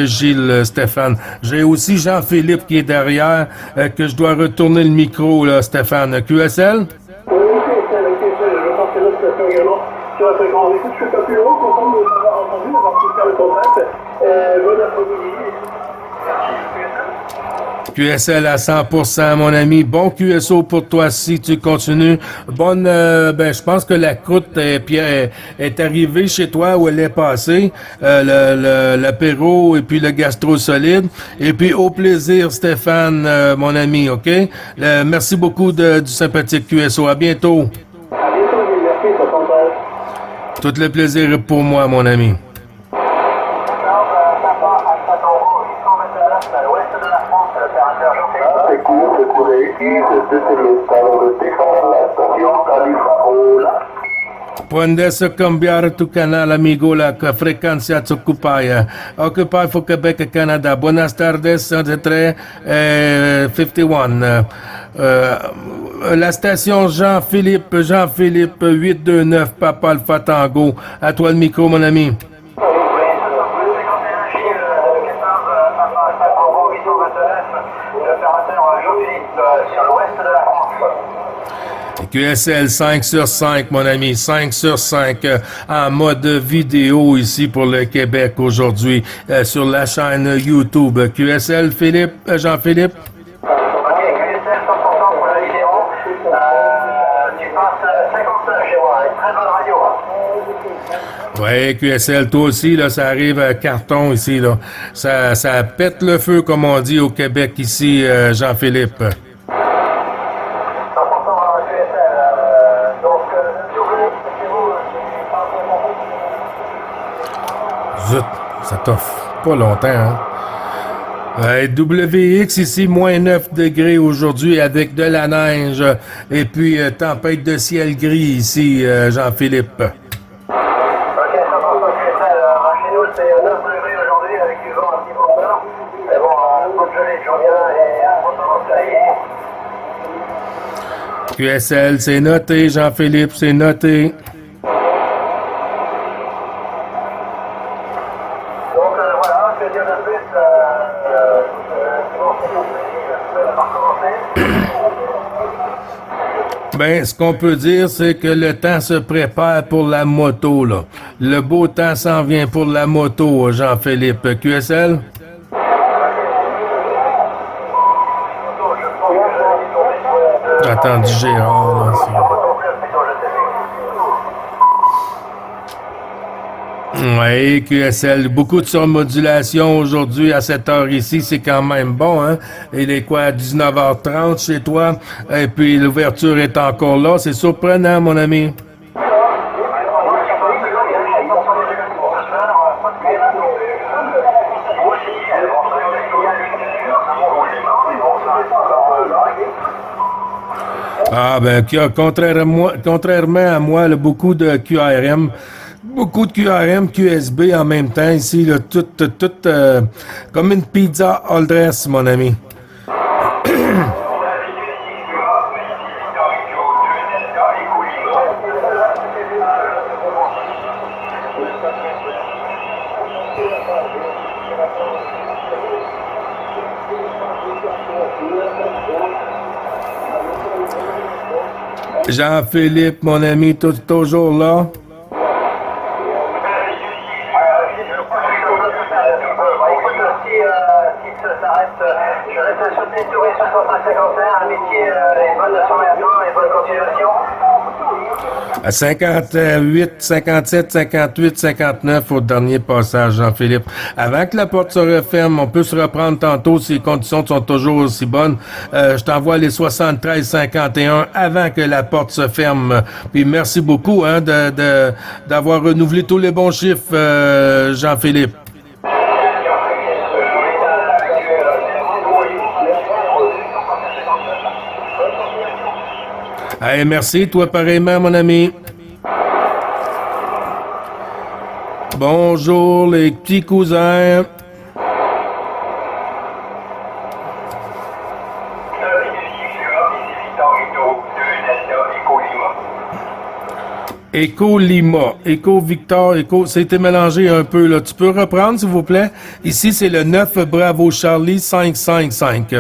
A: Gilles, Stéphane. J'ai aussi Jean-Philippe qui est derrière, que je dois retourner le micro, là, Stéphane. QSL?
B: Oui, je pense que là, c'est également sur la fréquence. Écoute, je suis pas plus haut, content de vous avoir entendu, d'avoir pu faire le contact. Bon après-midi.
A: QSL à 100%, mon ami. Bon QSO pour toi si tu continues. Bonne, je pense que la croûte est arrivée chez toi où elle est passée. L'apéro et puis le gastro solide. Et puis au plaisir, Stéphane, mon ami, OK? Merci beaucoup du sympathique QSO. À bientôt.
B: À bientôt, merci, ça s'entend.
A: Tout le plaisir est pour moi, mon ami.
B: C'est court, c'est pour réussir, c'est le estado de Texas, la estación California.
A: Puede cambiar tu canal, amigo, la frecuencia ocupada. Occupy for Québec, Canada. Buenas tardes, 51. La station Jean-Philippe, 829, Papa Alpha Tango. À toi le micro, mon ami.
B: Sur l'ouest de la France.
A: QSL 5 sur 5, mon ami, 5 sur 5 en mode vidéo ici pour le Québec aujourd'hui sur la chaîne YouTube. QSL Philippe, Jean-Philippe.
B: Ok, QSL 100% pour la vidéo. Tu passes 59 chez moi, une très bonne radio.
A: Oui, QSL, toi aussi, là, ça arrive à carton ici, là. Ça pète le feu, comme on dit au Québec ici, Jean-Philippe. Zut, ça t'offre pas longtemps, hein? WX ici, moins 9 degrés aujourd'hui avec de la neige et puis tempête de ciel gris ici, Jean-Philippe.
B: Ok, ça va, chez nous c'est 9 degrés aujourd'hui avec du vent un petit peu fort. Mais bon, un peu de gelée de journée et un peu de soleil.
A: QSL, c'est noté, Jean-Philippe, c'est noté. Ben, ce qu'on peut dire, c'est que le temps se prépare pour la moto, là. Le beau temps s'en vient pour la moto, Jean-Philippe. QSL? J'ai attendu Gérard, là. Oui, QSL, beaucoup de surmodulation aujourd'hui à cette heure ici, c'est quand même bon, hein? Il est quoi, à 19h30 chez toi? Et puis l'ouverture est encore là, c'est surprenant, mon ami. Ah ben, contrairement à moi, là, beaucoup de QRM, QSB en même temps ici, là, tout comme une pizza all dress, mon ami. Jean-Philippe, mon ami, toujours là?
B: Je reste sur tes tours et 65-51, amitié et bonne soirée à toi et bonne continuation.
A: À 58, 57, 58, 59 au dernier passage, Jean-Philippe. Avant que la porte se referme, on peut se reprendre tantôt si les conditions sont toujours aussi bonnes. Je t'envoie les 73, 51 avant que la porte se ferme. Puis merci beaucoup d'avoir renouvelé tous les bons chiffres, Jean-Philippe. Hey, merci, toi pareillement, mon ami. Bonjour, les petits cousins. Écho Lima, Écho Victor, Écho, c'était mélangé un peu, là. Tu peux reprendre, s'il vous plaît? Ici, c'est le 9 Bravo Charlie 555.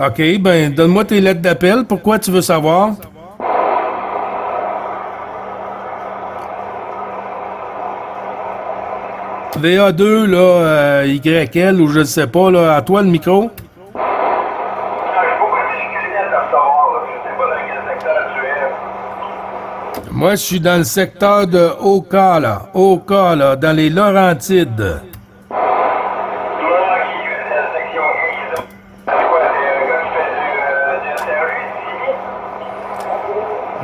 A: OK, ben, donne-moi tes lettres d'appel. Pourquoi tu veux savoir? VA2, là, YL, ou je ne sais pas, là, à toi le micro? Moi, je suis dans le secteur de Oka, là, dans les Laurentides.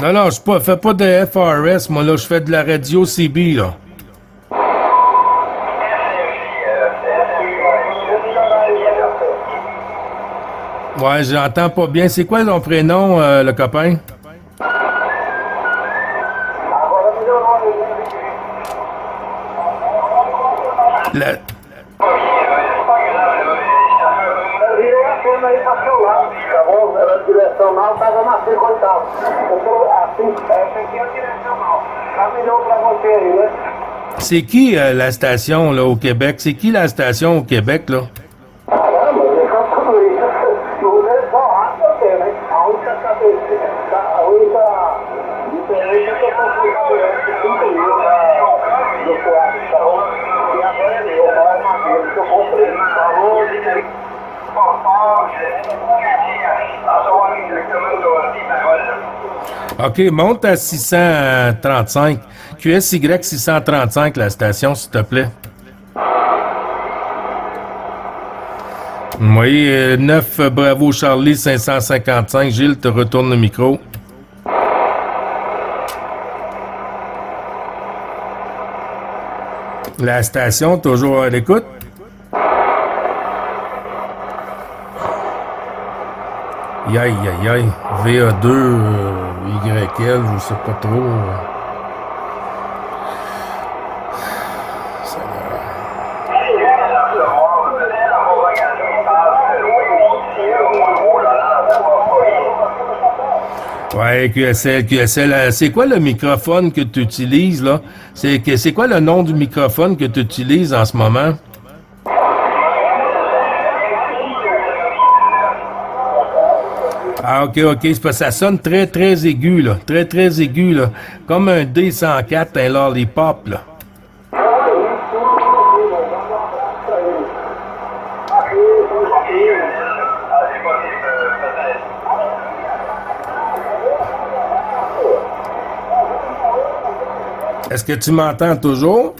A: Non, je fais pas de FRS, moi, là, je fais de la radio CB, là. Ouais, j'entends pas bien. C'est quoi ton prénom, le copain? La... C'est qui la station là au Québec? C'est qui la station au Québec là? OK, monte à 635. QSY 635, la station, s'il te plaît. Oui, 9 Bravo Charlie 555. Gilles, te retourne le micro. La station, toujours à l'écoute? Aïe, aïe, aïe. VA2, YL, je sais pas trop. Ouais, QSL. C'est quoi le microphone que tu utilises, là? C'est quoi le nom du microphone que tu utilises en ce moment? Ah, OK, c'est parce que ça sonne très, très aigu, là. Très, très aigu, là. Comme un D104, un lollipop, là. Est-ce que tu m'entends toujours?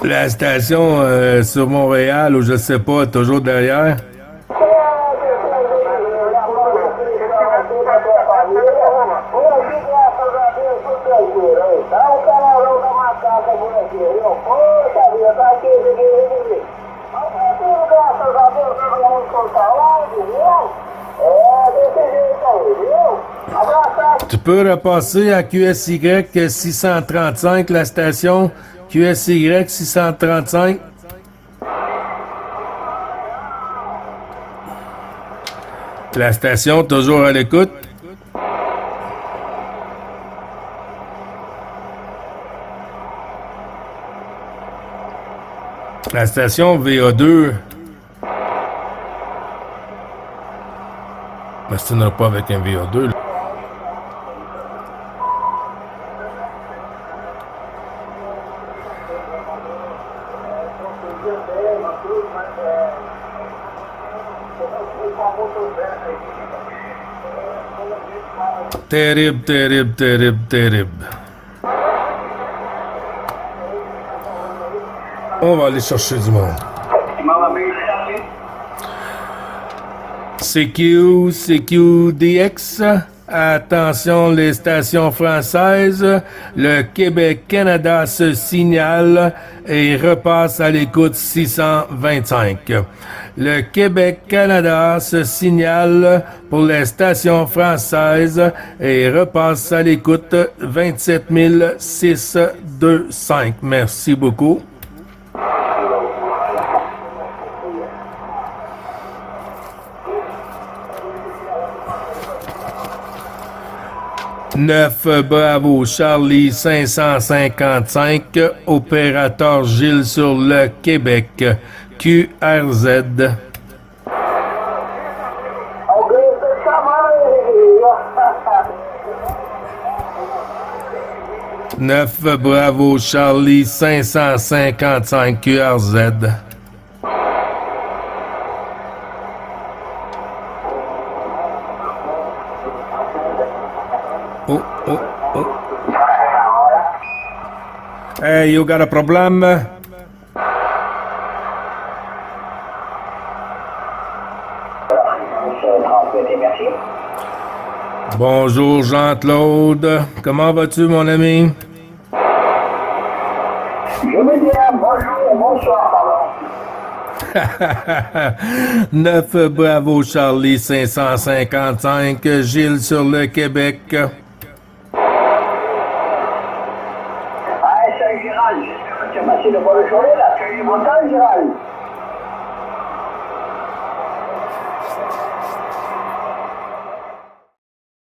A: La station sur Montréal, ou je sais pas, toujours derrière. Tu peux repasser à QSY 635, la station QSY 635. La station toujours à l'écoute. La station VA2. Mais ça n'a pas avec un VA2. Là. Terrible, terrible, terrible, terrible. On va aller chercher du monde. CQDX. Attention les stations françaises. Le Québec-Canada se signale et repasse à l'écoute 625. Le Québec-Canada se signale pour les stations françaises et repasse à l'écoute 27 625. Merci beaucoup. Neuf Bravo Charlie 555, opérateur Gilles sur le Québec, QRZ. 9 Bravo Charlie 555 QRZ. Oh. Hey, you got a problem? Bonjour Jean-Claude, comment vas-tu mon ami?
B: Je vais bien, bonjour, bonsoir.
A: 9 Bravo Charlie 555, Gilles sur le Québec.
B: Ah, c'est Gérald, j'espère que tu as passé de bonnes journées là, tu as eu du beau temps Gérald.